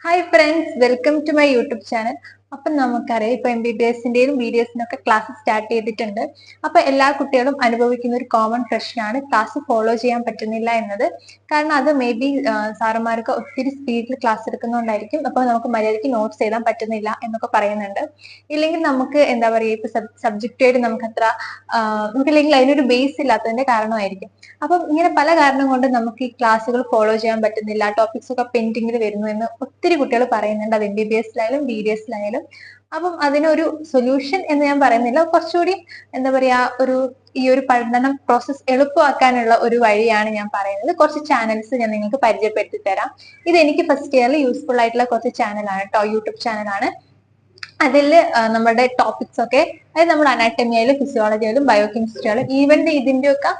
Hi friends, welcome to my YouTube channel. അപ്പം നമുക്കറിയാം, ഇപ്പൊ MBBSന്റെയും BDSന്റെ ഒക്കെ ക്ലാസ് സ്റ്റാർട്ട് ചെയ്തിട്ടുണ്ട്. അപ്പൊ എല്ലാ കുട്ടികളും അനുഭവിക്കുന്ന ഒരു കോമൺ പ്രശ്നമാണ് ക്ലാസ് ഫോളോ ചെയ്യാൻ പറ്റുന്നില്ല എന്നത്. കാരണം അത് മേ ബി സാറന്മാർക്ക് ഒത്തിരി സ്പീഡിൽ ക്ലാസ് എടുക്കുന്നതുകൊണ്ടായിരിക്കും. അപ്പൊ നമുക്ക് മര്യാദയ്ക്ക് നോട്ട്സ് എഴുതാൻ പറ്റുന്നില്ല എന്നൊക്കെ പറയുന്നുണ്ട്. ഇല്ലെങ്കിൽ നമുക്ക് എന്താ പറയുക, ഇപ്പൊ സബ്ജക്റ്റുമായിട്ട് നമുക്ക് അത്ര നമുക്കില്ലെങ്കിൽ അതിനൊരു ബേസ് ഇല്ലാത്തതിന്റെ കാരണമായിരിക്കും. അപ്പം ഇങ്ങനെ പല കാരണം കൊണ്ട് നമുക്ക് ഈ ക്ലാസ്സുകൾ ഫോളോ ചെയ്യാൻ പറ്റുന്നില്ല, ടോപ്പിക്സ് ഒക്കെ പെൻഡിങ്ങിൽ വരുന്നു എന്ന് ഒത്തിരി കുട്ടികൾ പറയുന്നുണ്ട്. അത് MBBSലായാലും BDSലായാലും. അപ്പം അതിനൊരു സൊല്യൂഷൻ എന്ന് ഞാൻ പറയുന്നില്ല, കുറച്ചുകൂടി എന്താ പറയാ, ഈ ഒരു പഠനം പ്രോസസ് എളുപ്പമാക്കാനുള്ള ഒരു വഴിയാണ് ഞാൻ പറയുന്നത്. കുറച്ച് ചാനൽസ് ഞാൻ നിങ്ങൾക്ക് പരിചയപ്പെടുത്തി തരാം. ഇത് എനിക്ക് ഫസ്റ്റ് ഇയറിൽ യൂസ്ഫുൾ ആയിട്ടുള്ള കുറച്ച് ചാനലാണ് കേട്ടോ, യൂട്യൂബ് ചാനലാണ്. അതിൽ നമ്മുടെ ടോപ്പിക്സ് ഒക്കെ, അതായത് നമ്മുടെ അനാറ്റമി ആയാലും ഫിസിയോളജി ആയാലും ബയോകെമിസ്ട്രി ആയാലും ഈവൻ ഇതിന്റെ ഒക്കെ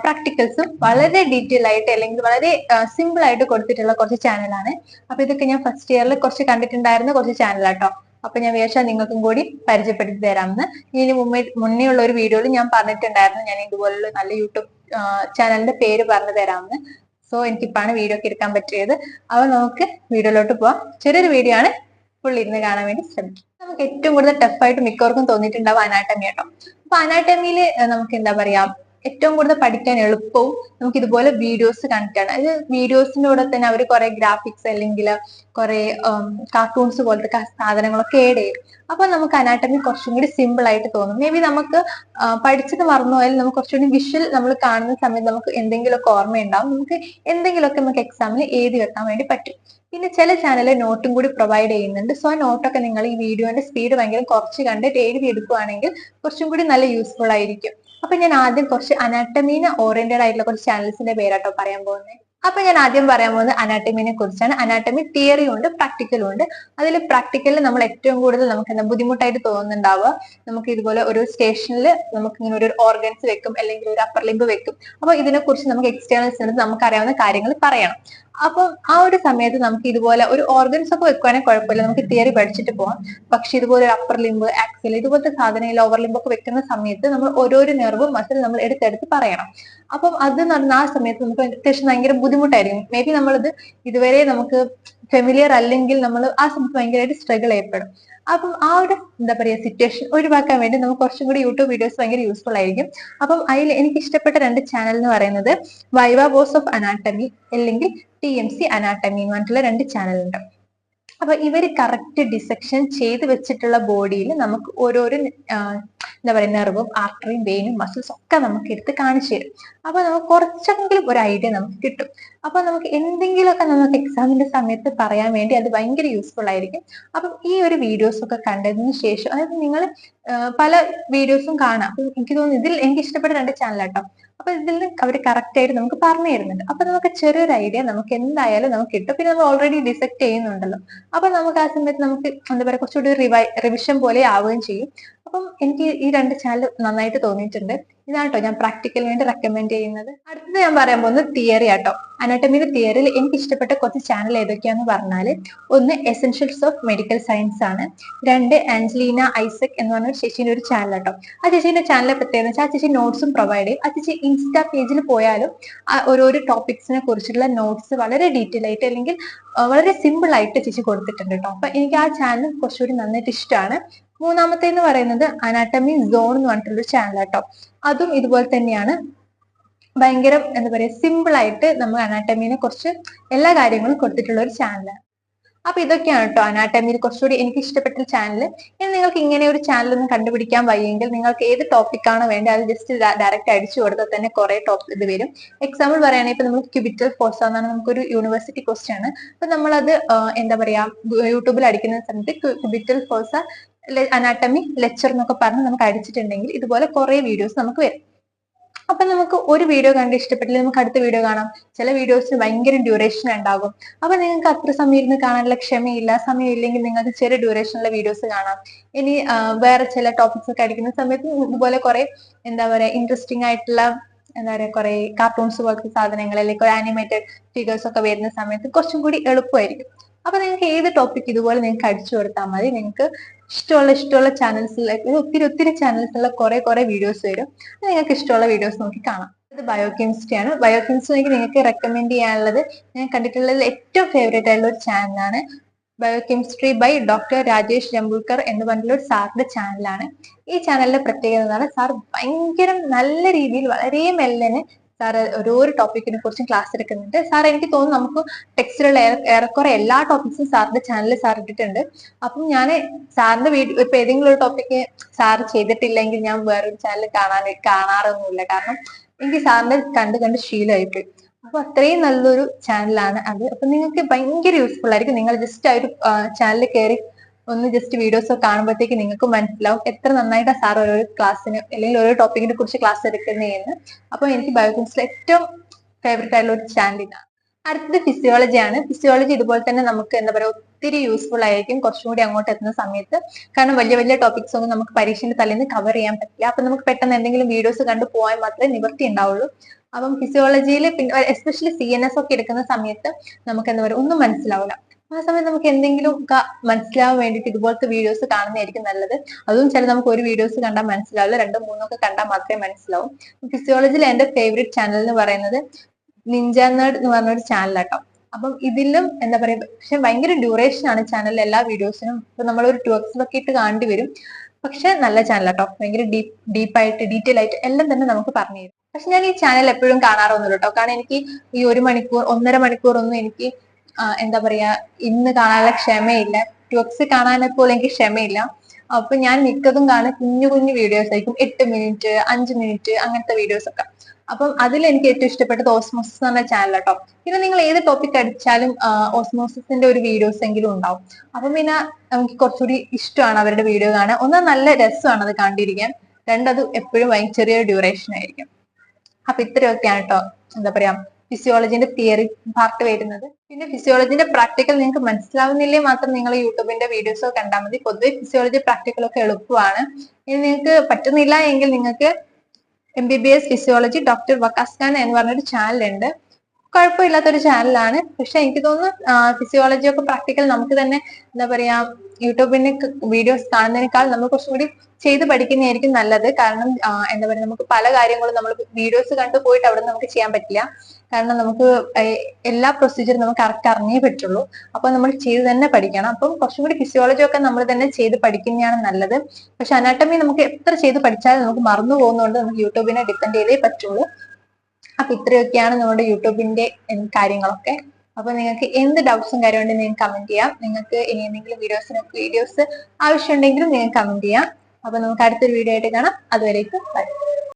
പ്രാക്ടിക്കൽസും വളരെ ഡീറ്റെയിൽ ആയിട്ട് അല്ലെങ്കിൽ വളരെ സിമ്പിൾ ആയിട്ട് കൊടുത്തിട്ടുള്ള കുറച്ച് ചാനലാണ്. അപ്പൊ ഇതൊക്കെ ഞാൻ ഫസ്റ്റ് ഇയറിൽ കുറച്ച് കണ്ടിട്ടുണ്ടായിരുന്ന കുറച്ച് ചാനലാട്ടോ. അപ്പൊ ഞാൻ വിചാരിച്ചാൽ നിങ്ങൾക്കും കൂടി പരിചയപ്പെടുത്തി തരാമെന്ന്. ഇതിന് മുന്നേ ഉള്ള ഒരു വീഡിയോയിൽ ഞാൻ പറഞ്ഞിട്ടുണ്ടായിരുന്നു ഞാൻ ഇതുപോലുള്ള നല്ല യൂട്യൂബ് ചാനലിന്റെ പേര് പറഞ്ഞു തരാമെന്ന്. സോ എനിക്കിപ്പാണ് വീഡിയോ ഒക്കെ എടുക്കാൻ പറ്റിയത്. അപ്പൊ നമുക്ക് വീഡിയോയിലോട്ട് പോവാം. ചെറിയൊരു വീഡിയോ ആണ്, ഫുൾ ഇരുന്ന് കാണാൻ വേണ്ടി ശ്രമിക്കും. നമുക്ക് ഏറ്റവും കൂടുതൽ ടഫായിട്ട് മിക്കവർക്കും തോന്നിയിട്ടുണ്ടാവും അനാട്ടമി കേട്ടോ. അപ്പൊ അനാട്ടമിയിൽ നമുക്ക് എന്താ പറയാ, ഏറ്റവും കൂടുതൽ പഠിക്കാൻ എളുപ്പവും നമുക്ക് ഇതുപോലെ വീഡിയോസ് കണ്ടിട്ടാണ്. അത് വീഡിയോസിന്റെ കൂടെ തന്നെ അവർ കുറെ ഗ്രാഫിക്സ് അല്ലെങ്കിൽ കുറെ കാർട്ടൂൺസ് പോലത്തെ സാധനങ്ങളൊക്കെ ആഡ് ചെയ്യും. അപ്പൊ നമുക്ക് അനാട്ടമി കുറച്ചും കൂടി സിമ്പിൾ ആയിട്ട് തോന്നും. മേ ബി നമുക്ക് പഠിച്ചത് മറന്നുപോയാലും നമുക്ക് കുറച്ചുകൂടി വിഷ്വൽ നമ്മൾ കാണുന്ന സമയത്ത് നമുക്ക് എന്തെങ്കിലുമൊക്കെ ഓർമ്മയുണ്ടാവും, നമുക്ക് എന്തെങ്കിലുമൊക്കെ നമുക്ക് എക്സാമിന് എഴുതി വെക്കാൻ വേണ്ടി പറ്റും. പിന്നെ ചില ചാനലിൽ നോട്ടും കൂടി പ്രൊവൈഡ് ചെയ്യുന്നുണ്ട്. സോ ആ നോട്ടൊക്കെ നിങ്ങൾ ഈ വീഡിയോന്റെ സ്പീഡ് ഭയങ്കര കുറച്ച് കണ്ടിട്ട് എഴുതി എടുക്കുകയാണെങ്കിൽ കുറച്ചും കൂടി നല്ല യൂസ്ഫുൾ ആയിരിക്കും. അപ്പൊ ഞാൻ ആദ്യം കുറച്ച് അനാട്ടമീനെ ഓറിയന്റഡ് ആയിട്ടുള്ള കുറച്ച് ചാനൽസിന്റെ പേരാട്ടോ പറയാൻ പോകുന്നത്. അപ്പൊ ഞാൻ ആദ്യം പറയാൻ പോകുന്നത് അനാട്ടമിനെ കുറിച്ചാണ്. അനാട്ടമി തിയറിയും ഉണ്ട് പ്രാക്ടിക്കലും ഉണ്ട്. അതിൽ പ്രാക്ടിക്കലിൽ നമ്മൾ ഏറ്റവും കൂടുതൽ നമുക്ക് എന്താ ബുദ്ധിമുട്ടായിട്ട് തോന്നുന്നുണ്ടാവുക, നമുക്ക് ഇതുപോലെ ഒരു സ്റ്റേഷനിൽ നമുക്ക് ഇങ്ങനെ ഒരു ഓർഗൻസ് വെക്കും അല്ലെങ്കിൽ ഒരു അപ്പർ ലിംബ് വെക്കും. അപ്പൊ ഇതിനെ കുറിച്ച് നമുക്ക് എക്സ്റ്റേണൽസ് നമുക്ക് അറിയാവുന്ന കാര്യങ്ങൾ പറയണം. അപ്പം ആ ഒരു സമയത്ത് നമുക്ക് ഇതുപോലെ ഒരു ഓർഗൻസ് ഒക്കെ വെക്കുവാണെങ്കിൽ കുഴപ്പമില്ല, നമുക്ക് തിയറി പഠിച്ചിട്ട് പോവാം. പക്ഷെ ഇതുപോലെ ഒരു അപ്പർ ലിംബ്, ആക്സിൽ ഇതുപോലത്തെ സാധനം ലോവർ ലിംബ് ഒക്കെ വെക്കുന്ന സമയത്ത് നമ്മൾ ഓരോരോ നെർവും മസിൽ നമ്മൾ എടുത്തെടുത്ത് പറയണം. അപ്പം അത് നടന്ന ആ സമയത്ത് നമുക്ക് അത്യാവശ്യം ഭയങ്കര ബുദ്ധിമുട്ടായിരിക്കും. മേ ബി നമ്മളിത് ഇതുവരെ നമുക്ക് ഫെമിലിയർ അല്ലെങ്കിൽ നമ്മൾ ആ സമയത്ത് ഭയങ്കരമായിട്ട് സ്ട്രഗിൾ ചെയ്യപ്പെടും. അപ്പം ആ ഒരു എന്താ പറയാ സിറ്റുവേഷൻ ഒഴിവാക്കാൻ വേണ്ടി നമുക്ക് കുറച്ചും കൂടി യൂട്യൂബ് വീഡിയോസ് ഭയങ്കര യൂസ്ഫുൾ ആയിരിക്കും. അപ്പം അതിൽ എനിക്ക് ഇഷ്ടപ്പെട്ട 2 ചാനൽ എന്ന് പറയുന്നത് വൈവ ബോസ് ഓഫ് അനാട്ടമി അല്ലെങ്കിൽ TMC അനാട്ടമി എന്ന് പറഞ്ഞിട്ടുള്ള 2 ചാനലുണ്ട്. അപ്പൊ ഇവര് കറക്റ്റ് ഡിസെക്ഷൻ ചെയ്ത് വെച്ചിട്ടുള്ള ബോഡിയിൽ നമുക്ക് ഓരോരോ എന്താ പറയുക നെർവും ആർട്ടറിയും വെയിനും മസിൽസ് ഒക്കെ നമുക്ക് എടുത്ത് കാണിച്ചു തരും. അപ്പൊ നമുക്ക് കുറച്ചെങ്കിലും ഒരു ഐഡിയ നമുക്ക് കിട്ടും. അപ്പൊ നമുക്ക് എന്തെങ്കിലുമൊക്കെ നമുക്ക് എക്സാമിന്റെ സമയത്ത് പറയാൻ വേണ്ടി അത് ഭയങ്കര യൂസ്ഫുൾ ആയിരിക്കും. അപ്പം ഈ ഒരു വീഡിയോസ് ഒക്കെ കണ്ടതിന് ശേഷം, അതായത് നിങ്ങൾ പല വീഡിയോസും കാണാം. അപ്പൊ എനിക്ക് തോന്നുന്നു ഇതിൽ എനിക്ക് ഇഷ്ടപ്പെട്ട 2 ചാനലാട്ടോ. അപ്പൊ ഇതിൽ അവർ കറക്റ്റ് ആയിട്ട് നമുക്ക് പറഞ്ഞു തരുന്നുണ്ട്. അപ്പൊ നമുക്ക് ചെറിയൊരു ഐഡിയ നമുക്ക് എന്തായാലും നമുക്ക് കിട്ടും. പിന്നെ നമ്മൾ ഓൾറെഡി ഡിസെക്ട് ചെയ്യുന്നുണ്ടല്ലോ. അപ്പൊ നമുക്ക് ആ സമയത്ത് നമുക്ക് എന്താ പറയുക കുറച്ചുകൂടി റിവിഷൻ പോലെ ആവുകയും ചെയ്യും. അപ്പം എനിക്ക് ഈ 2 ചാനൽ നന്നായിട്ട് തോന്നിയിട്ടുണ്ട്. ഇതാണ് കേട്ടോ ഞാൻ പ്രാക്ടിക്കൽ വേണ്ടി റെക്കമെൻഡ് ചെയ്യുന്നത്. അടുത്തത് ഞാൻ പറയാൻ പോകുന്നത് തിയറി ആട്ടോ. അനാട്ടമിയുടെ തിയറിയിൽ എനിക്ക് ഇഷ്ടപ്പെട്ട കുറച്ച് ചാനൽ ഏതൊക്കെയാന്ന് പറഞ്ഞാല്, ഒന്ന് എസെൻഷ്യൽസ് ഓഫ് മെഡിക്കൽ സയൻസ് ആണ്. 2 ആഞ്ചലീന ഐസക് എന്ന് പറഞ്ഞ ചേച്ചിന്റെ ഒരു ചാനൽ ആട്ടോ. ആ ചേച്ചിന്റെ ചാനലിലെ പ്രത്യേകത വെച്ചാൽ ആ ചേച്ചി നോട്ട്സും പ്രൊവൈഡ് ചെയ്യും. ആ ചേച്ചി ഇൻസ്റ്റാ പേജിൽ പോയാലും ഓരോരോ ടോപ്പിക്സിനെ കുറിച്ചുള്ള നോട്ട്സ് വളരെ ഡീറ്റെയിൽ ആയിട്ട് അല്ലെങ്കിൽ വളരെ സിമ്പിൾ ആയിട്ട് ചേച്ചി കൊടുത്തിട്ടുണ്ട് കേട്ടോ. അപ്പൊ എനിക്ക് ആ ചാനൽ കുറച്ചുകൂടി നന്നായിട്ട് ഇഷ്ടമാണ്. മൂന്നാമത്തേന്ന് പറയുന്നത് അനാട്ടമി സോൺ എന്ന് പറഞ്ഞിട്ടുള്ള ചാനൽ കേട്ടോ. അതും ഇതുപോലെ തന്നെയാണ്, ഭയങ്കര എന്താ പറയുക സിമ്പിൾ ആയിട്ട് നമ്മൾ അനാട്ടമിനെ കുറിച്ച് എല്ലാ കാര്യങ്ങളും കൊടുത്തിട്ടുള്ള ഒരു ചാനലാണ്. അപ്പൊ ഇതൊക്കെയാണ് കേട്ടോ അനാട്ടമിയിൽ കുറച്ചുകൂടി എനിക്ക് ഇഷ്ടപ്പെട്ട ചാനൽ. ഇനി നിങ്ങൾക്ക് ഇങ്ങനെ ഒരു ചാനൽ ഒന്നും കണ്ടുപിടിക്കാൻ വയ്യെങ്കിൽ നിങ്ങൾക്ക് ഏത് ടോപ്പിക്കാണോ വേണ്ടത് അത് ജസ്റ്റ് ഡയറക്റ്റ് അടിച്ചു കൊടുത്താൽ തന്നെ കുറെ ടോപ്പിക് ഇത് വരും. എക്സാമ്പിൾ പറയുകയാണെങ്കിൽ ഇപ്പൊ നമുക്ക് ക്യൂബിറ്റൽ ഫോഴ്സ എന്നാണ് നമുക്കൊരു യൂണിവേഴ്സിറ്റി ക്വസ്റ്റ്യൻ ആണ്. അപ്പൊ നമ്മളത് എന്താ പറയാ യൂട്യൂബിൽ അടിക്കുന്ന സമയത്ത് ക്യൂബിറ്റൽ ഫോഴ്സ അനാട്ടമി ലെക്ചർ എന്നൊക്കെ പറഞ്ഞ് നമുക്ക് അടിച്ചിട്ടുണ്ടെങ്കിൽ ഇതുപോലെ കുറെ വീഡിയോസ് നമുക്ക് വരും. അപ്പൊ നമുക്ക് ഒരു വീഡിയോ കണ്ട് ഇഷ്ടപ്പെട്ടില്ല നമുക്ക് അടുത്ത വീഡിയോ കാണാം. ചില വീഡിയോസിന് ഭയങ്കര ഡ്യൂറേഷൻ ഉണ്ടാകും. അപ്പൊ നിങ്ങൾക്ക് അത്ര സമയം ഇരുന്ന് കാണാനുള്ള ക്ഷമയില്ല, സമയം ഇല്ലെങ്കിൽ നിങ്ങൾക്ക് ചെറിയ ഡ്യൂറേഷനുള്ള വീഡിയോസ് കാണാം. ഇനി വേറെ ചില ടോപ്പിക്സ് ഒക്കെ അടിക്കുന്ന സമയത്ത് ഇതുപോലെ കുറെ എന്താ പറയാ ഇൻട്രസ്റ്റിംഗ് ആയിട്ടുള്ള എന്താ പറയാ കുറെ കാർട്ടൂൺസ് പോലത്തെ സാധനങ്ങൾ അല്ലെങ്കിൽ ഒരു ആനിമേറ്റഡ് ഫിഗേഴ്സ് ഒക്കെ വരുന്ന സമയത്ത് കുറച്ചും കൂടി എളുപ്പമായിരിക്കും. അപ്പൊ നിങ്ങൾക്ക് ഏത് ടോപ്പിക് ഇതുപോലെ നിങ്ങൾക്ക് അടിച്ചു കൊടുത്താൽ മതി. നിങ്ങൾക്ക് ഇഷ്ടമുള്ള ചാനൽസിലേക്ക് ഒത്തിരി ചാനൽസിലുള്ള കുറെ വീഡിയോസ് വരും. നിങ്ങൾക്ക് ഇഷ്ടമുള്ള വീഡിയോസ് നോക്കി കാണാം. ഇത് ബയോകെമിസ്ട്രി ആണ്. ബയോകെമിസ്ട്രി നിങ്ങൾക്ക് റെക്കമെൻഡ് ചെയ്യാനുള്ളത്, ഞാൻ കണ്ടിട്ടുള്ളതിൽ ഏറ്റവും ഫേവറേറ്റ് ആയിട്ടുള്ള ഒരു ചാനലാണ് ബയോകെമിസ്ട്രി ബൈ ഡോക്ടർ രാജേഷ് ജംബുൽക്കർ എന്ന് പറഞ്ഞിട്ടുള്ള ഒരു സാറിന്റെ ചാനലാണ്. ഈ ചാനലിന്റെ പ്രത്യേകത എന്നാണ് സാർ ഭയങ്കര നല്ല രീതിയിൽ വളരെ മെല്ലനെ സാർ ഓരോരോ ടോപ്പിക്കിനെ കുറിച്ചും ക്ലാസ് എടുക്കുന്നുണ്ട്. സാർ എനിക്ക് തോന്നുന്നു നമുക്ക് ടെക്സ്റ്റിലുള്ള ഏറെക്കുറെ എല്ലാ ടോപ്പിക്സും സാറിന്റെ ചാനലിൽ സാർ ഇട്ടിട്ടുണ്ട്. അപ്പം ഞാൻ സാറിന്റെ വീഡിയോ ഇപ്പൊ ഏതെങ്കിലും ഒരു ടോപ്പിക്ക് സാർ ചെയ്തിട്ടില്ലെങ്കിൽ ഞാൻ വേറൊരു ചാനൽ കാണാറൊന്നുമില്ല. കാരണം എനിക്ക് സാറിന്റെ കണ്ട് കണ്ട് ശീലമായിട്ട്. അപ്പൊ അത്രയും നല്ലൊരു ചാനലാണ് അത്. അപ്പൊ നിങ്ങൾക്ക് ഭയങ്കര യൂസ്ഫുൾ ആയിരിക്കും. നിങ്ങൾ ജസ്റ്റ് ആ ഒരു ചാനലിൽ കയറി ഒന്ന് ജസ്റ്റ് വീഡിയോസ് ഒക്കെ കാണുമ്പോഴത്തേക്ക് നിങ്ങൾക്ക് മനസ്സിലാവും എത്ര നന്നായിട്ടാണ് സാർ ഓരോ ക്ലാസ്സിന് അല്ലെങ്കിൽ ഓരോ ടോപ്പിക്കിനെ കുറിച്ച് ക്ലാസ് എടുക്കുന്നതെന്ന്. അപ്പൊ എനിക്ക് ബയോകെമിസ്ട്രിയിൽ ഏറ്റവും ഫേവറേറ്റ് ആയിട്ടുള്ള ഒരു ചാനൽ ഇതാണ്. അടുത്തത് ഫിസിയോളജി ആണ്. ഫിസിയോളജി ഇതുപോലെ തന്നെ നമുക്ക് എന്താ പറയുക ഒത്തിരി യൂസ്ഫുൾ ആയിരിക്കും കുറച്ചും കൂടി അങ്ങോട്ട് എത്തുന്ന സമയത്ത്. കാരണം വലിയ വലിയ ടോപ്പിക്സ് ഒന്നും നമുക്ക് പരീക്ഷയുടെ തലേന്ന് കവർ ചെയ്യാൻ പറ്റില്ല. അപ്പൊ നമുക്ക് പെട്ടെന്ന് എന്തെങ്കിലും വീഡിയോസ് കണ്ടു പോയാൽ മാത്രമേ നിവൃത്തി ഉണ്ടാവുള്ളൂ. അപ്പം ഫിസിയോളജിയിൽ പിന്നെ എസ്പെഷ്യലി CNS ഒക്കെ എടുക്കുന്ന സമയത്ത് നമുക്ക് എന്താ പറയുക ഒന്നും മനസ്സിലാവില്ല. ആ സമയത്ത് നമുക്ക് എന്തെങ്കിലും മനസ്സിലാവാൻ വേണ്ടിയിട്ട് ഇതുപോലത്തെ വീഡിയോസ് കാണുന്നതായിരിക്കും നല്ലത്. അതും ചില നമുക്ക് ഒരു വീഡിയോസ് കണ്ടാൽ മനസ്സിലാവില്ല, രണ്ടോ മൂന്നോ ഒക്കെ കണ്ടാൽ മാത്രമേ മനസ്സിലാവും. ഫിസിയോളജിയിൽ എന്റെ ഫേവറേറ്റ് ചാനൽ എന്ന് പറയുന്നത് നിഞ്ച നേർഡ് എന്ന് പറഞ്ഞൊരു ചാനലാട്ടോ. അപ്പം ഇതിലും എന്താ പറയാ, പക്ഷെ ഭയങ്കര ഡ്യൂറേഷൻ ആണ് ചാനലിൽ എല്ലാ വീഡിയോസിനും. ഇപ്പൊ നമ്മൾ ഒരു 2x ഒക്കെ ഇട്ട് കാണേണ്ടി വരും. പക്ഷെ നല്ല ചാനലാട്ടോ, ഭയങ്കര ഡീപ്പായിട്ട് ഡീറ്റെയിൽ ആയിട്ട് എല്ലാം തന്നെ നമുക്ക് പറഞ്ഞു തരും. പക്ഷെ ഞാൻ ഈ ചാനൽ എപ്പോഴും കാണാറൊന്നുമില്ല കേട്ടോ. കാരണം എനിക്ക് ഈ 1 മണിക്കൂർ 1.5 മണിക്കൂർ ഒന്നും എനിക്ക് എന്താ പറയാ ഇന്ന് കാണാനുള്ള ക്ഷമയില്ല. 2x കാണാനെ പോലെ എനിക്ക് ക്ഷമയില്ല. അപ്പൊ ഞാൻ മിക്കതും കാണുന്ന കുഞ്ഞു കുഞ്ഞു വീഡിയോസ് ആയിരിക്കും, 8 മിനിറ്റ് 5 മിനിറ്റ് അങ്ങനത്തെ വീഡിയോസ് ഒക്കെ. അപ്പം അതിൽ എനിക്ക് ഏറ്റവും ഇഷ്ടപ്പെട്ടത് ഓസ്മോസിസ് എന്ന് പറഞ്ഞ ചാനൽ കേട്ടോ. പിന്നെ നിങ്ങൾ ഏത് ടോപ്പിക് അടിച്ചാലും ഓസ്മോസിസിന്റെ ഒരു വീഡിയോസ് എങ്കിലും ഉണ്ടാവും. അപ്പം പിന്നെ നമുക്ക് കുറച്ചുകൂടി ഇഷ്ടമാണ് അവരുടെ വീഡിയോ കാണാൻ. ഒന്ന് നല്ല രസമാണ് അത് കണ്ടിരിക്കാൻ, രണ്ടത് എപ്പോഴും ചെറിയൊരു ഡ്യൂറേഷൻ ആയിരിക്കും. അപ്പൊ ഇത്രയൊക്കെയാണ് കേട്ടോ എന്താ പറയാ ഫിസിയോളജിന്റെ തിയറി പാർട്ട് വരുന്നത്. പിന്നെ ഫിസിയോളജിന്റെ പ്രാക്ടിക്കൽ നിങ്ങൾക്ക് മനസ്സിലാവുന്നില്ലേ മാത്രം നിങ്ങൾ യൂട്യൂബിന്റെ വീഡിയോസോ കണ്ടാൽ മതി. പൊതുവെ ഫിസിയോളജി പ്രാക്ടിക്കൽ ഒക്കെ എളുപ്പമാണ്. ഇനി നിങ്ങൾക്ക് പറ്റുന്നില്ല എങ്കിൽ നിങ്ങൾക്ക് MBBS physiology doctor Waqas Khan എന്ന് പറഞ്ഞൊരു ചാനലുണ്ട്. കുഴപ്പമില്ലാത്തൊരു ചാനലാണ്. പക്ഷെ എനിക്ക് തോന്നുന്നു ഫിസിയോളജി ഒക്കെ പ്രാക്ടിക്കൽ നമുക്ക് തന്നെ എന്താ പറയാ യൂട്യൂബിന്റെ വീഡിയോസ് കാണുന്നതിനേക്കാൾ നമ്മൾ കുറച്ചും കൂടി ചെയ്ത് പഠിക്കുന്നതായിരിക്കും നല്ലത്. കാരണം എന്താ പറയുക നമുക്ക് പല കാര്യങ്ങളും നമ്മൾ വീഡിയോസ് കണ്ടു പോയിട്ട് അവിടെ നമുക്ക് ചെയ്യാൻ പറ്റില്ല. കാരണം നമുക്ക് എല്ലാ പ്രൊസീജിയറും നമുക്ക് കറക്റ്റ് അറിഞ്ഞേ പറ്റുള്ളൂ. അപ്പൊ നമ്മൾ ചെയ്ത് തന്നെ പഠിക്കണം. അപ്പം കുറച്ചും കൂടി ഫിസിയോളജി ഒക്കെ നമ്മൾ തന്നെ ചെയ്ത് പഠിക്കുന്നതാണ് നല്ലത്. പക്ഷെ അനാട്ടമി നമുക്ക് എത്ര ചെയ്ത് പഠിച്ചാലും നമുക്ക് മറന്നു പോകുന്നതുകൊണ്ട് നമുക്ക് യൂട്യൂബിനെ ഡിപ്പെൻഡ് ചെയ്തേ പറ്റുള്ളൂ. അപ്പൊ ഇത്രയൊക്കെയാണ് നമ്മുടെ യൂട്യൂബിന്റെ കാര്യങ്ങളൊക്കെ. അപ്പൊ നിങ്ങൾക്ക് എന്ത് ഡൗട്ട്സും കാര്യമുണ്ടെങ്കിൽ നിങ്ങൾക്ക് കമന്റ് ചെയ്യാം. നിങ്ങൾക്ക് ഇനി എന്തെങ്കിലും വീഡിയോസ് ആവശ്യമുണ്ടെങ്കിലും നിങ്ങൾക്ക് കമന്റ് ചെയ്യാം. അപ്പൊ നമുക്ക് അടുത്തൊരു വീഡിയോ ആയിട്ട് കാണാം. അതുവരേക്കും ബൈ.